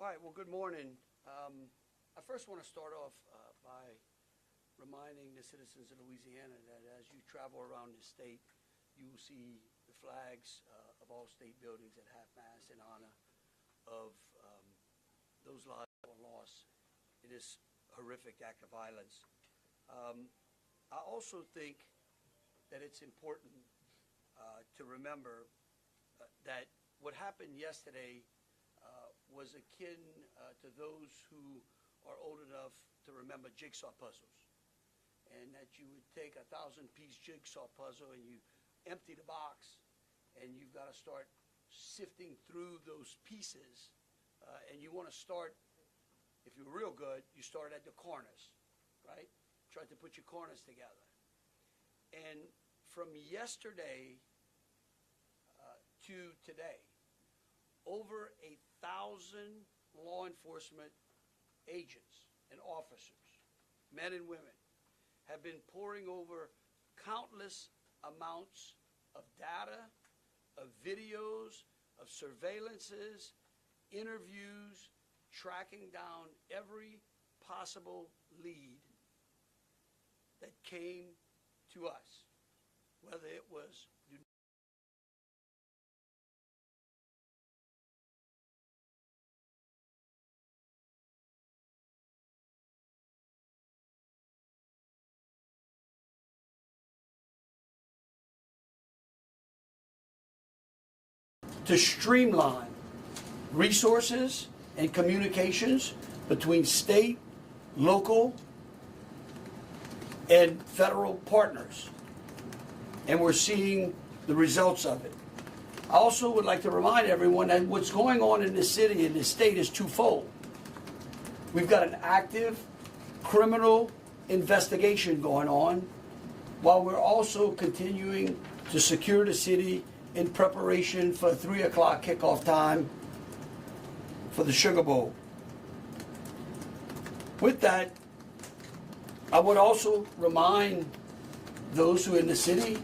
right, well, good morning. I first want to start off by reminding the citizens of Louisiana that as you travel around the state, you will see the flags of all state buildings at half-mast in honor of those lives that were lost in this horrific act of violence. I also think that it's important to remember that what happened yesterday was akin to those who are old enough to remember jigsaw puzzles, and that you would take a 1,000-piece jigsaw puzzle and you empty the box, and you've got to start sifting through those pieces, and you want to start, if you're real good, you start at the corners, right? Try to put your corners together. And from yesterday to today, over 1,000 law enforcement agents and officers, men and women, have been poring over countless amounts of data, of videos, of surveillances, interviews, tracking down every possible lead that came to us, whether it was to streamline resources and communications between state, local, and federal partners. And we're seeing the results of it. I also would like to remind everyone that what's going on in the city and the state is twofold. We've got an active criminal investigation going on, while we're also continuing to secure the city in preparation for 3 o'clock kickoff time for the Sugar Bowl. With that, I would also remind those who are in the city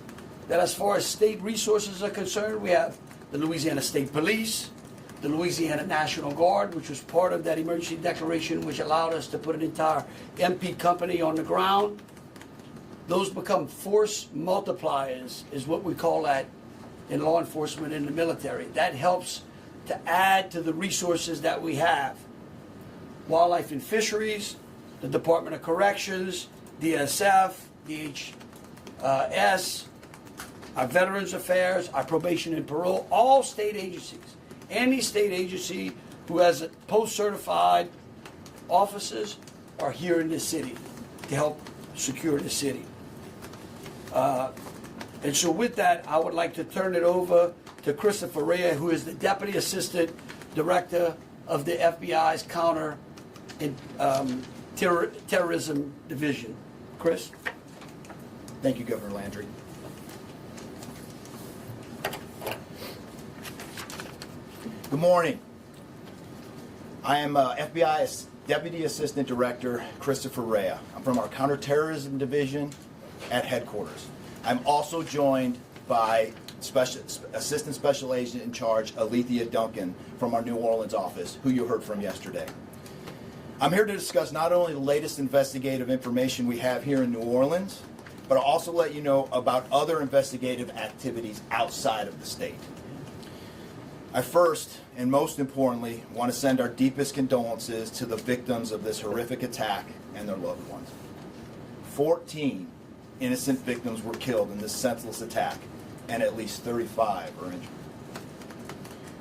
that as far as state resources are concerned, we have the Louisiana State Police, the Louisiana National Guard, which was part of that emergency declaration, which allowed us to put an entire MP company on the ground. Those become force multipliers, is what we call that in law enforcement and the military. That helps to add to the resources that we have. Wildlife and Fisheries, the Department of Corrections, DSF, DHS, our Veterans Affairs, our Probation and Parole, all state agencies. Any state agency who has post-certified officers are here in this city to help secure the city. And so with that, I would like to turn it over to Christopher Rea, who is the Deputy Assistant Director of the FBI's Counter and Terrorism Division. Chris? Thank you, Governor Landry. Good morning. I am FBI's Deputy Assistant Director, Christopher Rea. I'm from our Counterterrorism Division at headquarters. I'm also joined by Assistant Special Agent in Charge, Alethea Duncan, from our New Orleans office, who you heard from yesterday. I'm here to discuss not only the latest investigative information we have here in New Orleans, but I'll also let you know about other investigative activities outside of the state. I first, and most importantly, want to send our deepest condolences to the victims of this horrific attack and their loved ones. 14 innocent victims were killed in this senseless attack, and at least 35 are injured.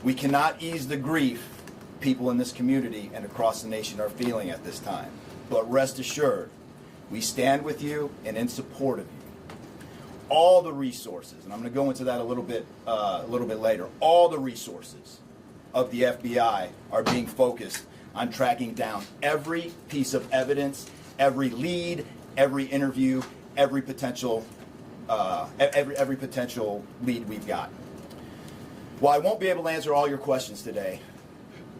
We cannot ease the grief people in this community and across the nation are feeling at this time, but rest assured, we stand with you and in support of you. All the resources, and I'm going to go into that a little bit later, all the resources of the FBI are being focused on tracking down every piece of evidence, every lead, every interview, every potential lead we've got. While I won't be able to answer all your questions today,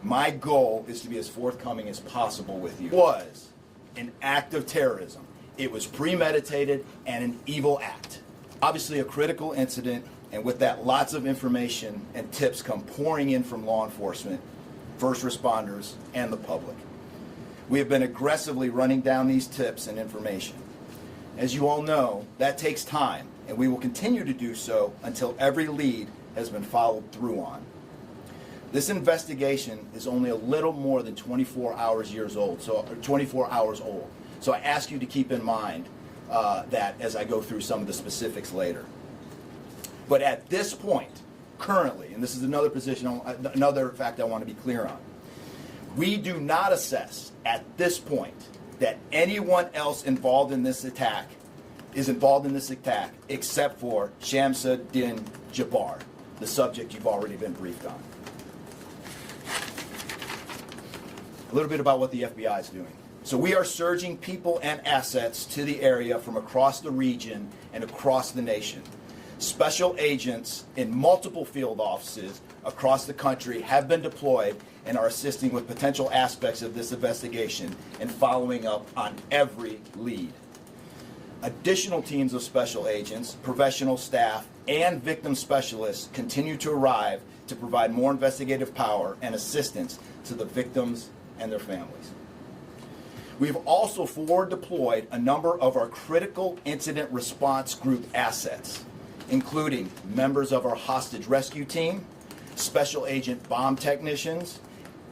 my goal is to be as forthcoming as possible with you. It was an act of terrorism. It was premeditated and an evil act. Obviously a critical incident, and with that lots of information and tips come pouring in from law enforcement first responders, and the public. We have been aggressively running down these tips and information. As you all know, that takes time, and we will continue to do so until every lead has been followed through on. This investigation is only a little more than 24 hours old. So I ask you to keep in mind that as I go through some of the specifics later. But at this point, currently, and this is another fact I want to be clear on, we do not assess at this point that anyone else involved in this attack except for Shamsa Din Jabbar, the subject you've already been briefed on. A little bit about what the FBI is doing. So we are surging people and assets to the area from across the region and across the nation. Special agents in multiple field offices across the country have been deployed and are assisting with potential aspects of this investigation and following up on every lead. Additional teams of special agents, professional staff, and victim specialists continue to arrive to provide more investigative power and assistance to the victims and their families. We have also forward deployed a number of our critical incident response group assets, including members of our hostage rescue team, special agent bomb technicians,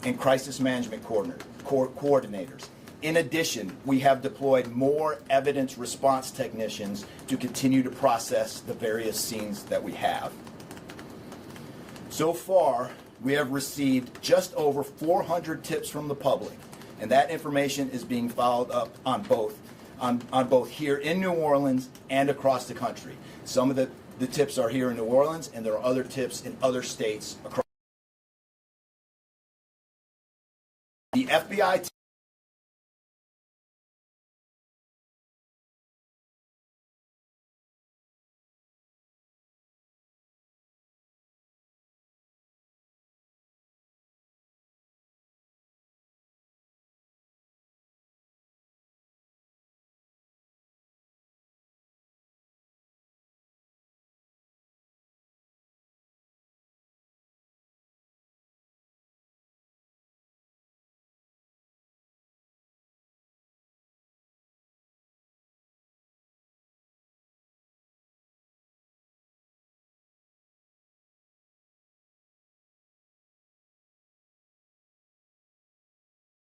and crisis management coordinators. In addition, we have deployed more evidence response technicians to continue to process the various scenes that we have. So far, we have received just over 400 tips from the public, and that information is being followed up on both here in New Orleans and across the country. Some of the tips are here in New Orleans, and there are other tips in other states across. The FBI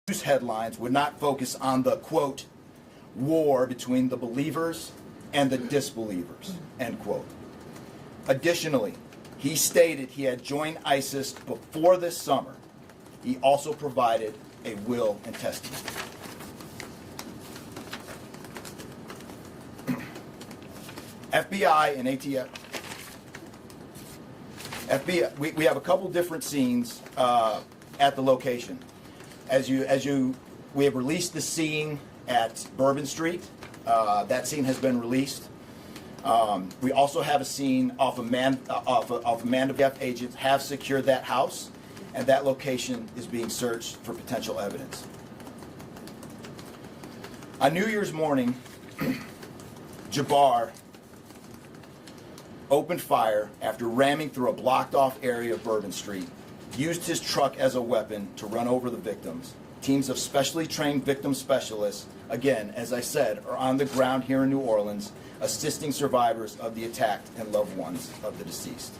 news headlines would not focus on the, quote, war between the believers and the disbelievers, end quote. Additionally, he stated he had joined ISIS before this summer. He also provided a will and testament. FBI and ATF. FBI, we have a couple different scenes at the location. We have released the scene at Bourbon Street. That scene has been released. We also have a scene off of Mandeville. Agents have secured that house, and that location is being searched for potential evidence. On New Year's morning, Jabbar opened fire after ramming through a blocked-off area of Bourbon Street, used his truck as a weapon to run over the victims. Teams of specially trained victim specialists, again, as I said, are on the ground here in New Orleans, assisting survivors of the attack and loved ones of the deceased.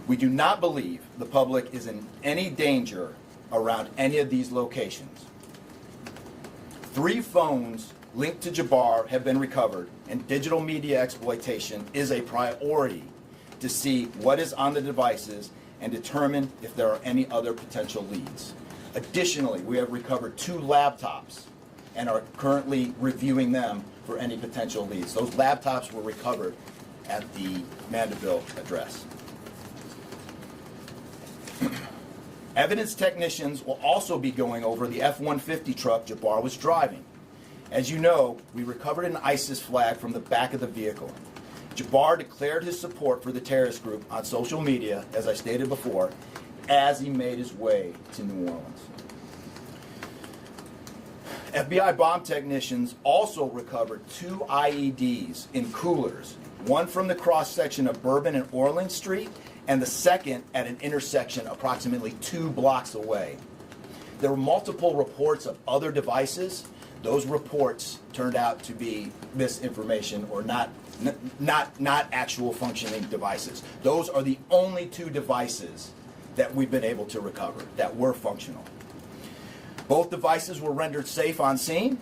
We do not believe the public is in any danger around any of these locations. 3 phones linked to Jabbar have been recovered, and digital media exploitation is a priority to see what is on the devices and determine if there are any other potential leads. Additionally, we have recovered 2 laptops and are currently reviewing them for any potential leads. Those laptops were recovered at the Mandeville address. Evidence technicians will also be going over the F-150 truck Jabbar was driving. As you know, we recovered an ISIS flag from the back of the vehicle. Jabbar declared his support for the terrorist group on social media, as I stated before, as he made his way to New Orleans. FBI bomb technicians also recovered 2 IEDs in coolers, one from the cross-section of Bourbon and Orleans Street, and the second at an intersection approximately 2 blocks away. There were multiple reports of other devices. Those reports turned out to be misinformation or not actual functioning devices. Those are the only 2 devices that we've been able to recover that were functional. Both devices were rendered safe on scene.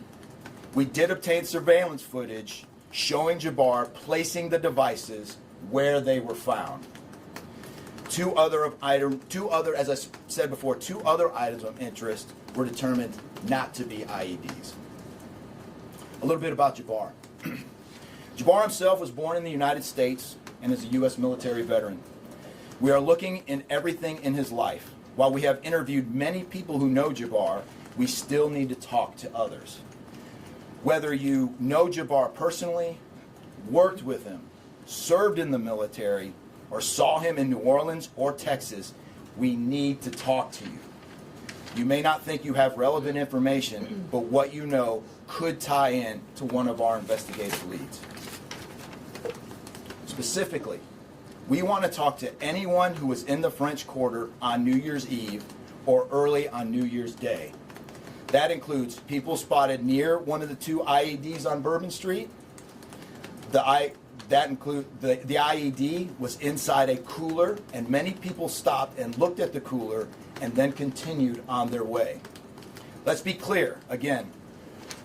We did obtain surveillance footage showing Jabbar placing the devices where they were found. Two other, as I said before, 2 other items of interest were determined not to be IEDs. A little bit about Jabbar. Jabbar himself was born in the United States and is a U.S. military veteran. We are looking in everything in his life. While we have interviewed many people who know Jabbar, we still need to talk to others. Whether you know Jabbar personally, worked with him, served in the military, or saw him in New Orleans or Texas, we need to talk to you. You may not think you have relevant information, but what you know could tie in to one of our investigative leads. Specifically, we want to talk to anyone who was in the French Quarter on New Year's Eve or early on New Year's Day. That includes people spotted near one of the 2 IEDs on Bourbon Street. The IED was inside a cooler, and many people stopped and looked at the cooler and then continued on their way. Let's be clear, again,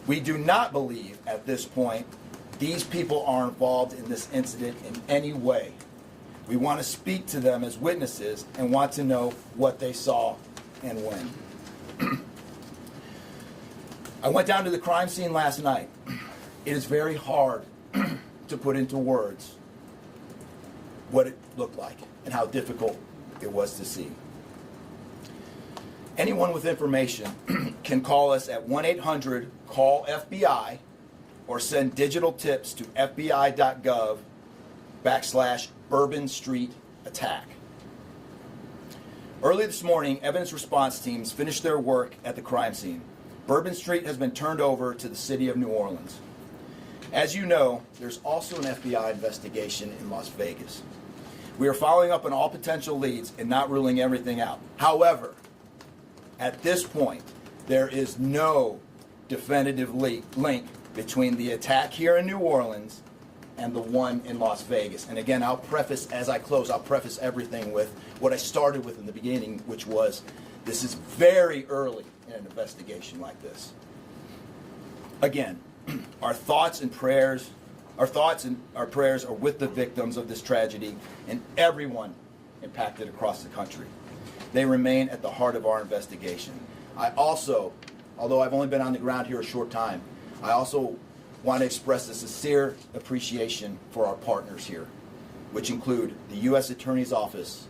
we do not believe at this point these people are involved in this incident in any way. We want to speak to them as witnesses and want to know what they saw and when. I went down to the crime scene last night. It is very hard to put into words what it looked like and how difficult it was to see. Anyone with information can call us at 1-800-CALL-FBI or send digital tips to fbi.gov/Bourbon Street attack. Early this morning, evidence response teams finished their work at the crime scene. Bourbon Street has been turned over to the city of New Orleans. As you know, there's also an FBI investigation in Las Vegas. We are following up on all potential leads and not ruling everything out. However, at this point, there is no definitive link between the attack here in New Orleans and the one in Las Vegas. And again, I'll preface everything with what I started with in the beginning, which was this is very early in an investigation like this. Again, our thoughts and prayers are with the victims of this tragedy and everyone impacted across the country. They remain at the heart of our investigation. I also, although I've only been on the ground here a short time, I also want to express a sincere appreciation for our partners here, which include the U.S. Attorney's Office,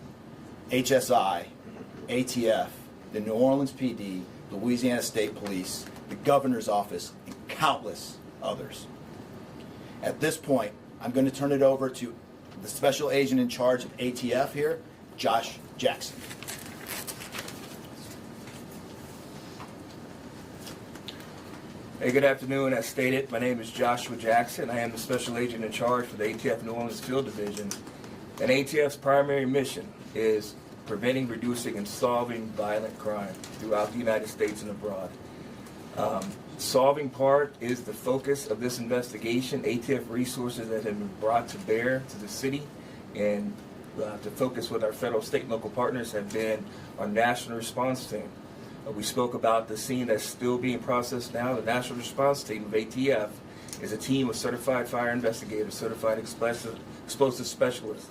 HSI, ATF, the New Orleans PD, the Louisiana State Police, the Governor's Office, and countless others. At this point, I'm going to turn it over to the Special Agent in charge of ATF here, Josh Jackson. Hey, good afternoon. As stated, my name is Joshua Jackson. I am the Special Agent in charge for the ATF New Orleans Field Division. And ATF's primary mission is preventing, reducing, and solving violent crime throughout the United States and abroad. Solving part is the focus of this investigation. ATF resources that have been brought to bear to the city and to focus with our federal, state, and local partners have been our national response team. We spoke about the scene that's still being processed now. The National Response Team of ATF is a team of certified fire investigators, certified explosive specialists,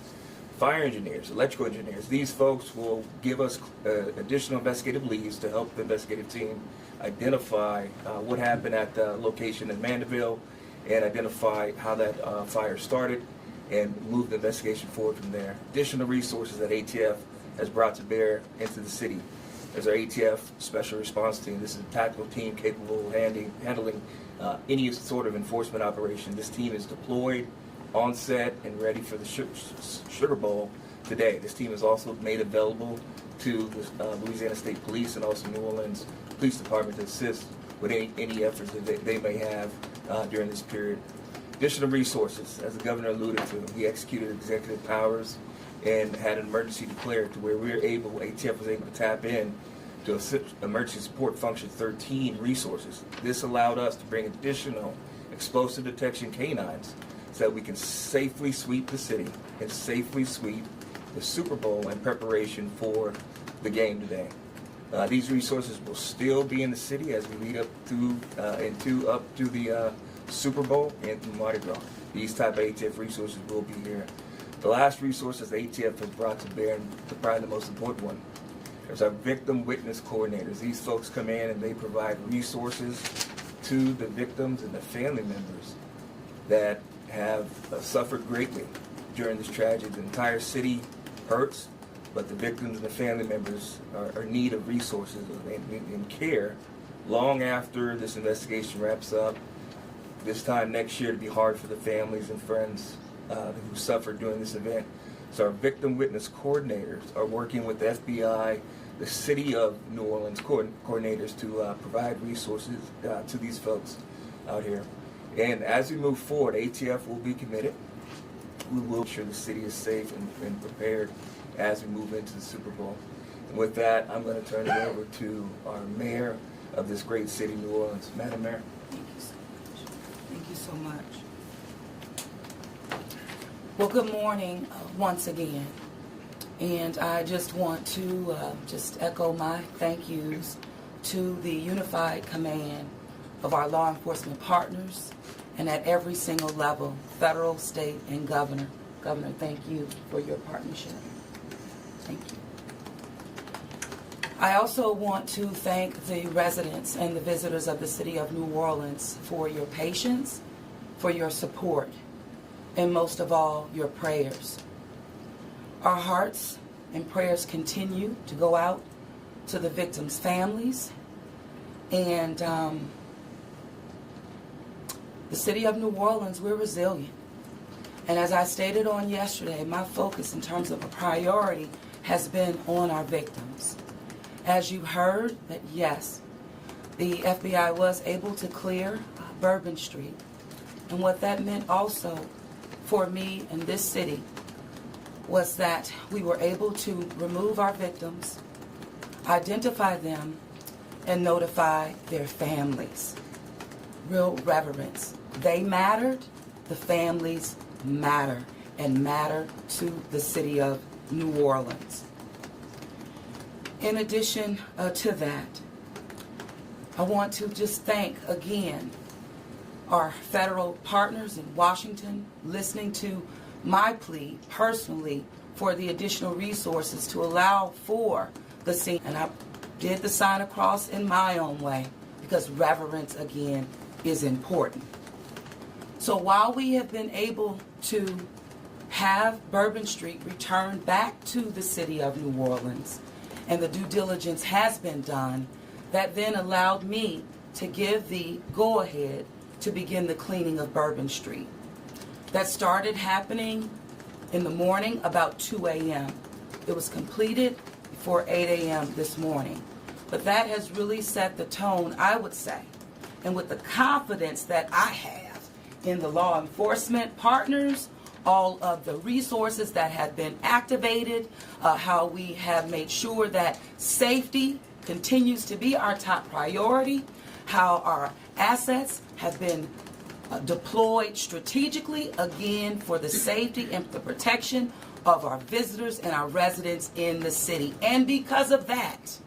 fire engineers, electrical engineers. These folks will give us additional investigative leads to help the investigative team identify what happened at the location in Mandeville and identify how that fire started and move the investigation forward from there. Additional resources that ATF has brought to bear into the city. There's our ATF Special Response Team. This is a tactical team capable of handling any sort of enforcement operation. This team is deployed, on set, and ready for the Sugar Bowl today. This team is also made available to the Louisiana State Police and also New Orleans Police Department to assist with any efforts that they may have during this period. Additional resources, as the governor alluded to, we executed executive powers and had an emergency declared to where ATF was able to tap in to Emergency Support Function 13 resources. This allowed us to bring additional explosive detection canines so that we can safely sweep the city and safely sweep the Super Bowl in preparation for the game today. These resources will still be in the city as we lead up to the Super Bowl and Mardi Gras. These type of ATF resources will be here. The last resources the ATF has brought to bear, and probably the most important one, is our victim witness coordinators. These folks come in and they provide resources to the victims and the family members that have suffered greatly during this tragedy. The entire city hurts, but the victims and the family members are in need of resources and care long after this investigation wraps up. This time next year, to be hard for the families and friends who suffered during this event. So our victim witness coordinators are working with the FBI, the City of New Orleans coordinators to provide resources to these folks out here. And as we move forward, ATF will be committed. We will ensure the city is safe and prepared as we move into the Super Bowl. And with that, I'm going to turn it over to our mayor of this great city, New Orleans. Madam Mayor. Thank you so much. Thank you so much. Well, good morning once again. And I just want to just echo my thank yous to the unified command of our law enforcement partners and at every single level, federal, state, and governor. Governor, thank you for your partnership. Thank you. I also want to thank the residents and the visitors of the city of New Orleans for your patience, for your support, and most of all, your prayers. Our hearts and prayers continue to go out to the victims' families, and the city of New Orleans, we're resilient. And as I stated on yesterday, my focus in terms of a priority has been on our victims. As you heard, that yes, the FBI was able to clear Bourbon Street. And what that meant also for me in this city was that we were able to remove our victims, identify them, and notify their families. Real reverence. They mattered, the families matter, and matter to the city of New Orleans. In addition to that, I want to just thank again our federal partners in Washington, listening to my plea personally for the additional resources to allow for the scene. And I did the sign across in my own way because reverence, again, is important. So while we have been able to have Bourbon Street returned back to the city of New Orleans, and the due diligence has been done, that then allowed me to give the go-ahead to begin the cleaning of Bourbon Street. That started happening in the morning about 2 a.m. It was completed before 8 a.m. this morning. But that has really set the tone, I would say, and with the confidence that I have in the law enforcement partners, all of the resources that have been activated, how we have made sure that safety continues to be our top priority, how our assets have been deployed strategically, again, for the safety and the protection of our visitors and our residents in the city. And because of that,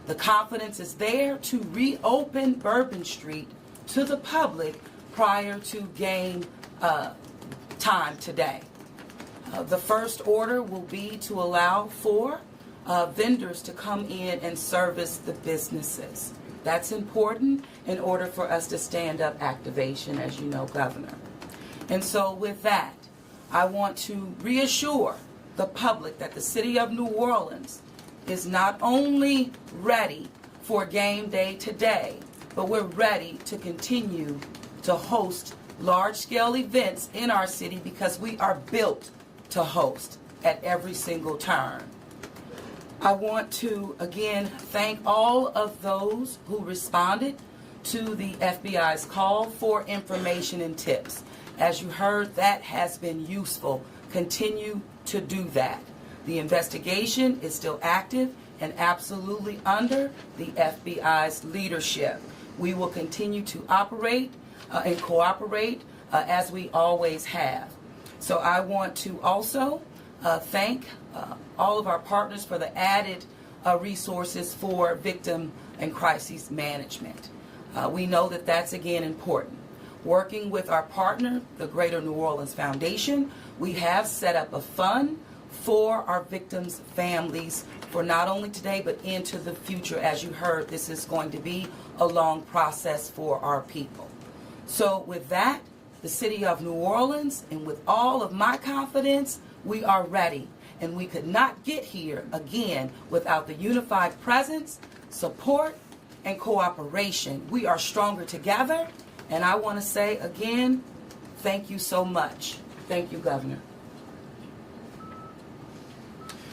the confidence is there to reopen Bourbon Street to the public prior to game time today. The first order will be to allow for vendors to come in and service the businesses. That's important in order for us to stand up activation, as you know, Governor. And so with that, I want to reassure the public that the city of New Orleans is not only ready for game day today, but we're ready to continue to host large-scale events in our city because we are built to host at every single turn. I want to, again, thank all of those who responded to the FBI's call for information and tips. As you heard, that has been useful continue to do that. The investigation is still active and absolutely under the FBI's leadership. We will continue to operate and cooperate as we always have. So I want to also thank all of our partners for the added resources for victim and crisis management. We know that that's again important. Working with our partner, the Greater New Orleans Foundation, we have set up a fund for our victims' families for not only today but into the future. As you heard, this is going to be a long process for our people. So with that, the City of New Orleans, and with all of my confidence, we are ready. And we could not get here again without the unified presence, support, and cooperation. We are stronger together. And I want to say again, thank you so much. Thank you, Governor.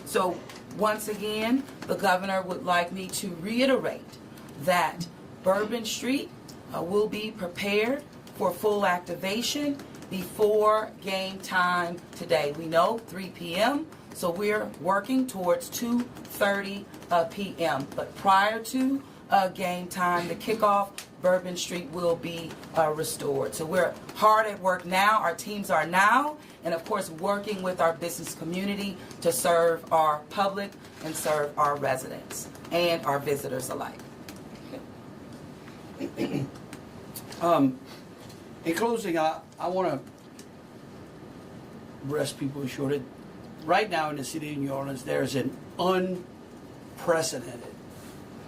So once again, the Governor would like me to reiterate that Bourbon Street will be prepared for full activation before game time today. We know 3 p.m., so we're working towards 2:30 p.m. But prior to game time, the kickoff, Bourbon Street will be restored. So we're hard at work now. Our teams are now, and of course, working with our business community to serve our public and serve our residents and our visitors alike. In closing, I want to rest people assured that right now in the city of New Orleans, there's an unprecedented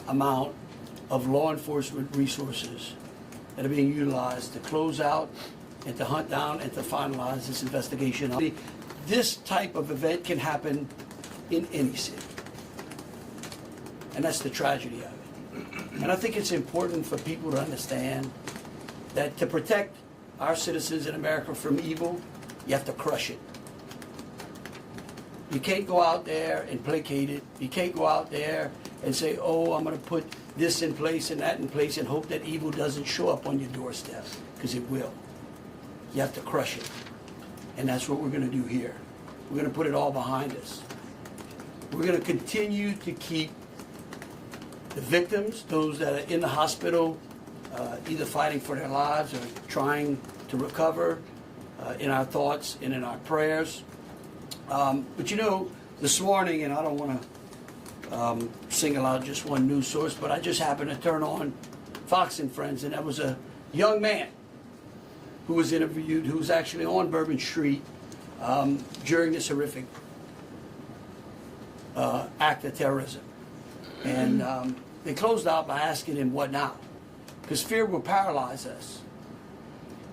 amount of law enforcement resources that are being utilized to close out and to hunt down and to finalize this investigation. This type of event can happen in any city. And that's the tragedy of it. And I think it's important for people to understand that to protect our citizens in America from evil, you have to crush it. You can't go out there and placate it. You can't go out there and say, oh, I'm going to put this in place and that in place and hope that evil doesn't show up on your doorstep, because it will. You have to crush it. And that's what we're going to do here. We're going to put it all behind us. We're going to continue to keep the victims, those that are in the hospital, either fighting for their lives or trying to recover, in our thoughts and in our prayers. But you know, this morning, and I don't want to single out just one news source, but I just happened to turn on Fox and Friends, and there was a young man who was interviewed, who was actually on Bourbon Street during this horrific act of terrorism. And they closed out by asking him, what now? Because fear will paralyze us.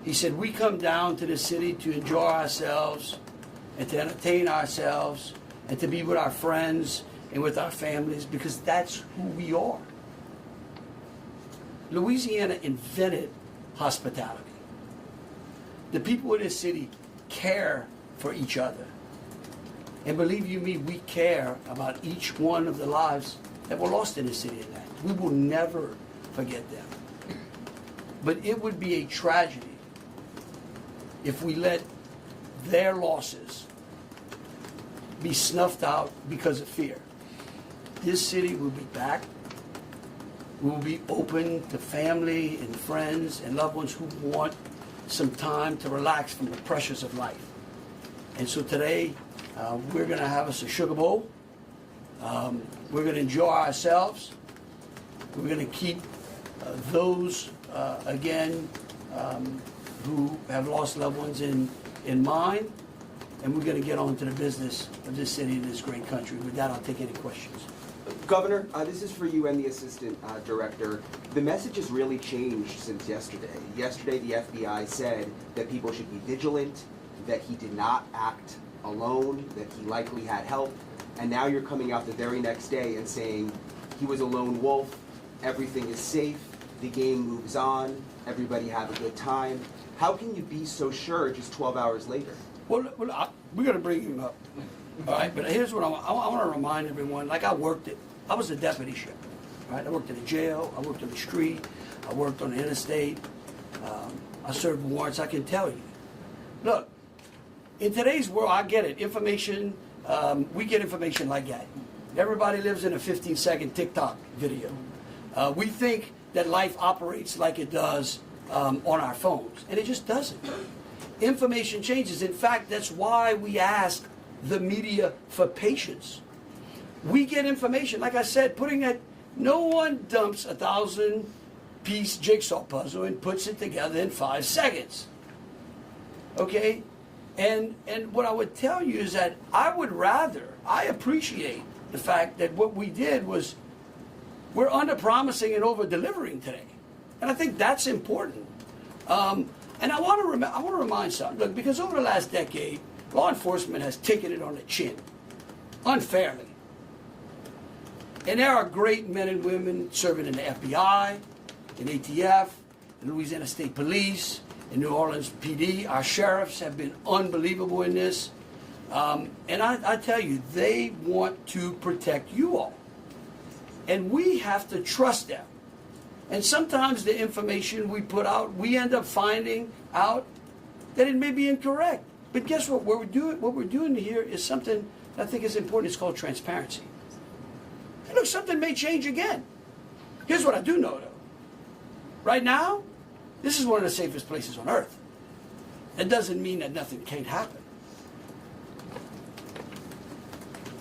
He said, we come down to the city to enjoy ourselves and to entertain ourselves and to be with our friends and with our families, because that's who we are. Louisiana invented hospitality. The people in this city care for each other. And believe you me, we care about each one of the lives that were lost in this city tonight. We will never forget them. But it would be a tragedy if we let their losses be snuffed out because of fear. This city will be back. We will be open to family and friends and loved ones who want some time to relax from the pressures of life. And so today, we're going to have us a sugar bowl. We're going to enjoy ourselves. We're going to keep those, again, who have lost loved ones in mind. And we're going to get on to the business of this city and this great country. With that, I'll take any questions. Governor, this is for you and the Assistant Director. The message has really changed since yesterday. Yesterday, the FBI said that people should be vigilant, that he did not act alone, that he likely had help, and now you're coming out the very next day and saying he was a lone wolf, everything is safe, the game moves on, everybody have a good time. How can you be so sure just 12 hours later? Well, we're going to bring him up. All right, but here's what I want to remind everyone. Like I was a deputy sheriff. Right, I worked in a jail. I worked on the street. I worked on the interstate. I served warrants. I can tell you. Look, in today's world, I get it. Information, we get information like that. Everybody lives in a 15-second TikTok video. We think that life operates like it does on our phones, and it just doesn't. Information changes. In fact, that's why we ask the media for patience. We get information, like I said, no one dumps a 1,000-piece jigsaw puzzle and puts it together in 5 seconds. Okay? And what I would tell you is that I appreciate the fact that what we did was we're under-promising and over-delivering today. And I think that's important. And I want to remind something. Look, because over the last decade, law enforcement has taken it on the chin, unfairly. And there are great men and women serving in the FBI, in ATF, in Louisiana State Police, in New Orleans PD. Our sheriffs have been unbelievable in this. And I tell you, they want to protect you all. And we have to trust them. And sometimes the information we put out, we end up finding out that it may be incorrect. But guess what? What we're doing here is something that I think is important. It's called transparency. And look, something may change again. Here's what I do know, though. Right now, this is one of the safest places on earth. That doesn't mean that nothing can't happen.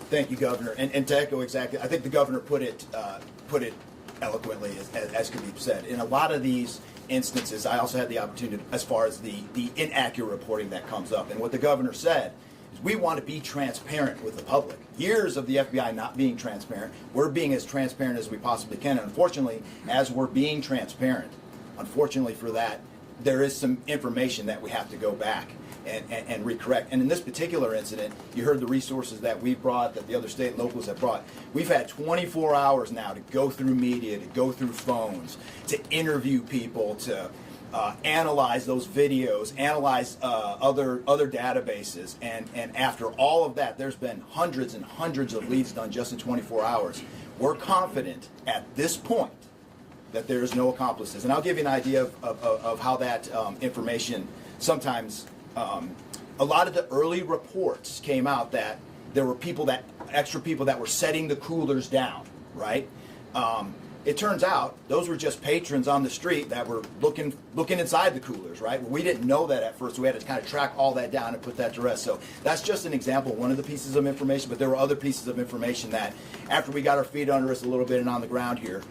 Thank you, Governor. And to echo exactly, I think the Governor put it eloquently, as could be said. In a lot of these instances, I also had the opportunity, as far as the inaccurate reporting that comes up. And what the Governor said is we want to be transparent with the public. Years of the FBI not being transparent, we're being as transparent as we possibly can. And unfortunately, as we're being transparent, unfortunately for that, there is some information that we have to go back and recorrect. And in this particular incident, you heard the resources that we brought, that the other state and locals have brought. We've had 24 hours now to go through media, to go through phones, to interview people, to analyze those videos, analyze other databases. And after all of that, there's been hundreds and hundreds of leads done just in 24 hours. We're confident at this point that there is no accomplices. And I'll give you an idea of how that information sometimes, a lot of the early reports came out that there were extra people that were setting the coolers down, right? It turns out those were just patrons on the street that were looking inside the coolers, right? We didn't know that at first. We had to kind of track all that down and put that to rest. So that's just an example, one of the pieces of information, but there were other pieces of information that after we got our feet under us a little bit and on the ground here,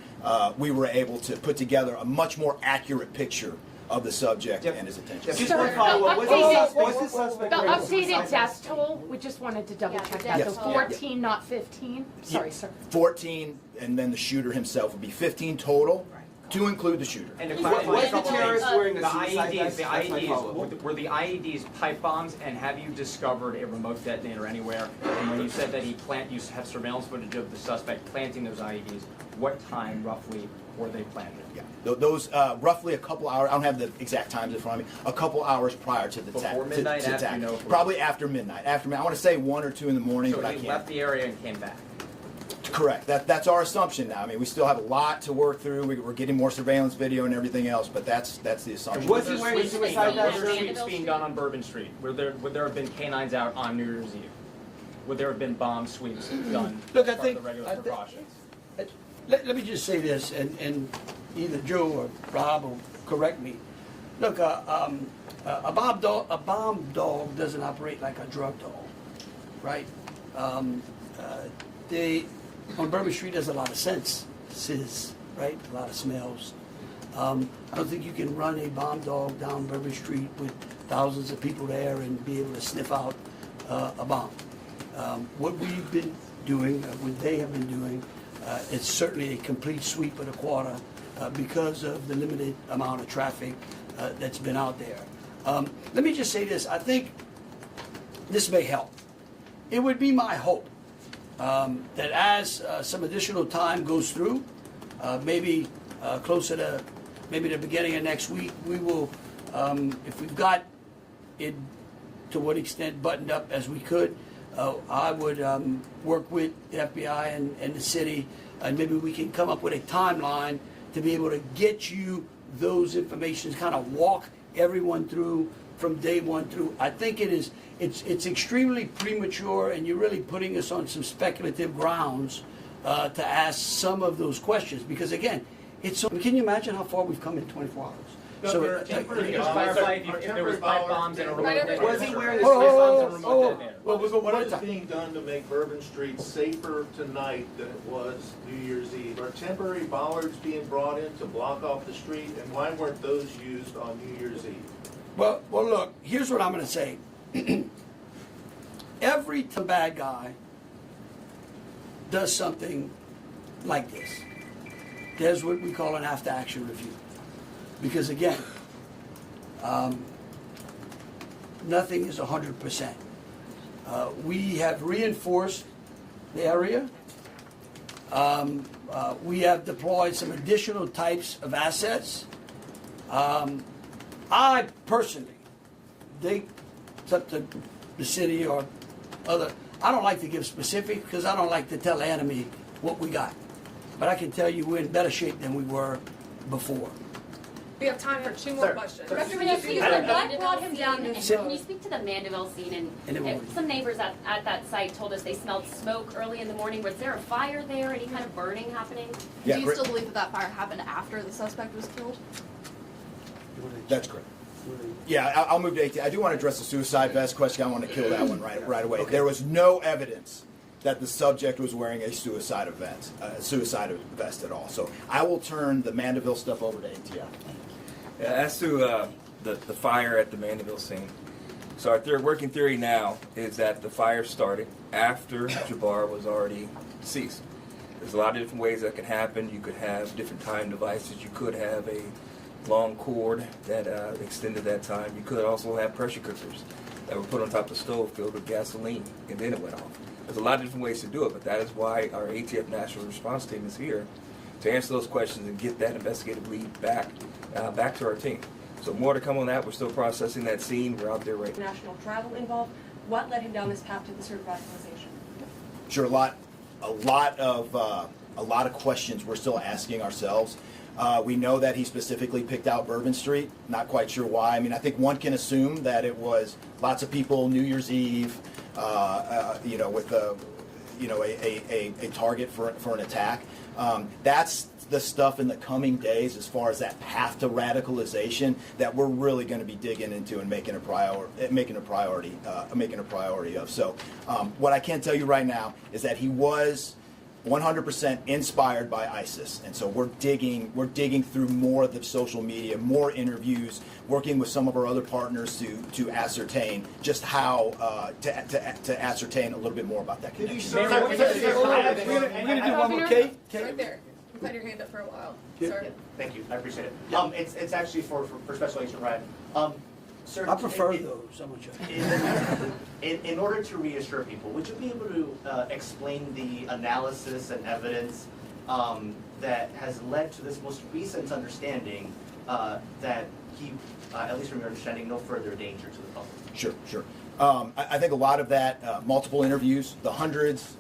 we were able to put together a much more accurate picture of the subject and his intentions. Just one follow-up. Was the suspect The wearing a updated death toll, we just wanted to double check that, Yes. so 14, not 15? Sorry, sir. 14, and then the shooter himself would be 15 total, to include the shooter. And to Was clarify, the terrorist wearing a the suicide vest? IEDs, That's my follow-up. were the IEDs pipe bombs, and have you discovered a remote detonator anywhere? And when you said that you have surveillance footage of the suspect planting those IEDs, what time roughly were they planted? Yeah, those roughly a couple hours. I don't have the exact times in front of me. A couple hours prior to the Before midnight, to after attack. you know? Probably after midnight. After midnight. I want to say 1 or 2 in the morning, So but I he can't. left the area and came back. Correct. That's our assumption now. I mean, we still have a lot to work through. We're getting more surveillance video and everything else, but that's the assumption. Was he wearing a suicide Were vest? there sweeps being done on Bourbon Street? Would there have been canines out on New Year's Eve? Would there have been bomb sweeps done Look, as I part of think- the regular I think- precautions? Let me just say this, and either Joe or Rob will correct me. Look, a bomb dog doesn't operate like a drug dog, right? On Bourbon Street, there's a lot of senses, right? A lot of smells. I don't think you can run a bomb dog down Bourbon Street with thousands of people there and be able to sniff out a bomb. What we've been doing, what they have been doing, it's certainly a complete sweep of the quarter because of the limited amount of traffic that's been out there. Let me just say this. I think this may help. It would be my hope that as some additional time goes through, maybe closer to maybe the beginning of next week, we will, if we've got it to what extent buttoned up as we could, I would work with the FBI and the city, and maybe we can come up with a timeline to be able to get you those information, kind of walk everyone through from day one through. I think it's extremely premature, and you're really putting us on some speculative grounds to ask some of those questions, because again, can you imagine how far we've come in 24 hours? Governor, Can you just clarify if there was pipe bombs and a remote detonator? Was he wearing a Pipe bombs and a Oh, remote oh, detonator. Well, Well, what one is at a time. being done to make Bourbon Street safer tonight than it was New Year's Eve? Are temporary bollards being brought in to block off the street, and why weren't those used on New Year's Eve? Well, look, here's what I'm going to say. Every bad guy does something like this. There's what we call an after-action review. Because again, nothing is 100%. We have reinforced the area. We have deployed some additional types of assets. I personally think it's up to the city or other. I don't like to give specifics because I don't like to tell the enemy what we got. But I can tell you we're in better shape than we were before. We have time for two more questions. Director, when you speak to the What brought him down? Can you speak to the Mandeville scene? And it And will. some neighbors at that site told us they smelled smoke early in the morning. Was there a fire there? Any kind of burning happening? Yeah, Do you great. still believe that that fire happened after the suspect was killed? That's correct. Yeah, I'll move to 18. I do want to address the suicide vest question. I want to kill that one right away. Okay. There was no evidence that the subject was wearing a suicide vest at all. So I will turn the Mandeville stuff over to ATF. Yeah, as to the fire at the Mandeville scene, so our working theory now is that the fire started after Jabbar was already deceased. There's a lot of different ways that can happen. You could have different time devices. You could have a long cord that extended that time. You could also have pressure cookers that were put on top of the stove filled with gasoline, and then it went off. There's a lot of different ways to do it, but that is why our ATF National Response Team is here to answer those questions and get that investigative lead back to our team. So more to come on that. We're still processing that scene. We're out there right now. National travel involved. What led him down this path to the sort of radicalization? Sure, a lot of questions we're still asking ourselves. We know that he specifically picked out Bourbon Street. Not quite sure why. I mean, I think one can assume that it was lots of people New Year's Eve, with a target for an attack. That's the stuff in the coming days, as far as that path to radicalization, that we're really going to be digging into and making a priority of. So, what I can tell you right now is that he was 100% inspired by ISIS, and so we're digging through more of the social media, more interviews, working with some of our other partners to ascertain just how to ascertain a little bit more about that connection. We're going to do one more. Kate? Right there. You've had your hand up for a while. Yeah. Sir. Thank you, I appreciate it. It's actually for Special Agent Ryan. Sir, I prefer those. So much. in order to reassure people, would you be able to explain the analysis and evidence that has led to this most recent understanding that he, at least from your understanding, no further danger to the public? Sure. I think a lot of that, multiple interviews, the hundreds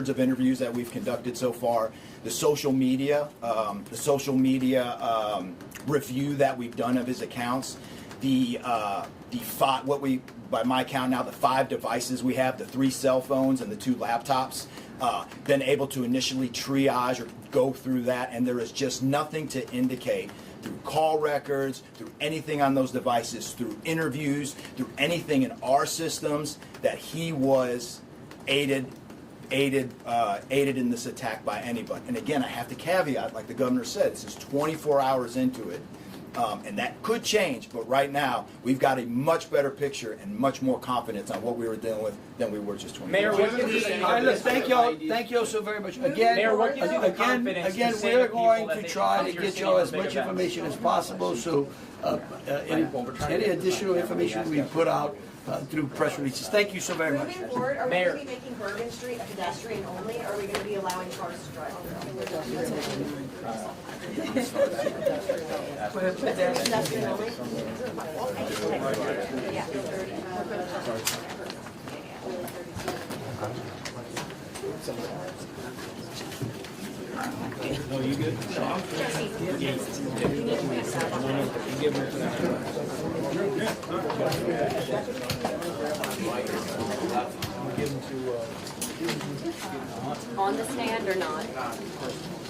of interviews that we've conducted so far, the social media review that we've done of his accounts, by my count now, the 5 devices we have, the 3 cell phones and the 2 laptops, been able to initially triage or go through that, and there is just nothing to indicate through call records, through anything on those devices, through interviews, through anything in our systems, that he was aided in this attack by anybody. And again, I have to caveat, like the governor said, this is 24 hours into it. And that could change, but right now we've got a much better picture and much more confidence on what we were dealing with than we were just 20 Mayor, years what ago. gives you All right, look, thank y'all so very much. Again, Mayor, what gives you the confidence to say to we're people going that to they try come to to your get city y'all for as big much events? information as possible. So, any additional information we put out through press releases. Thank you so very much. Moving forward, are we Mayor. going to be making Bourbon Street a pedestrian only, or are we going to be allowing cars to drive pedestrian only? Yeah. No, you good? Jesse. You need to pass out. On the stand or not?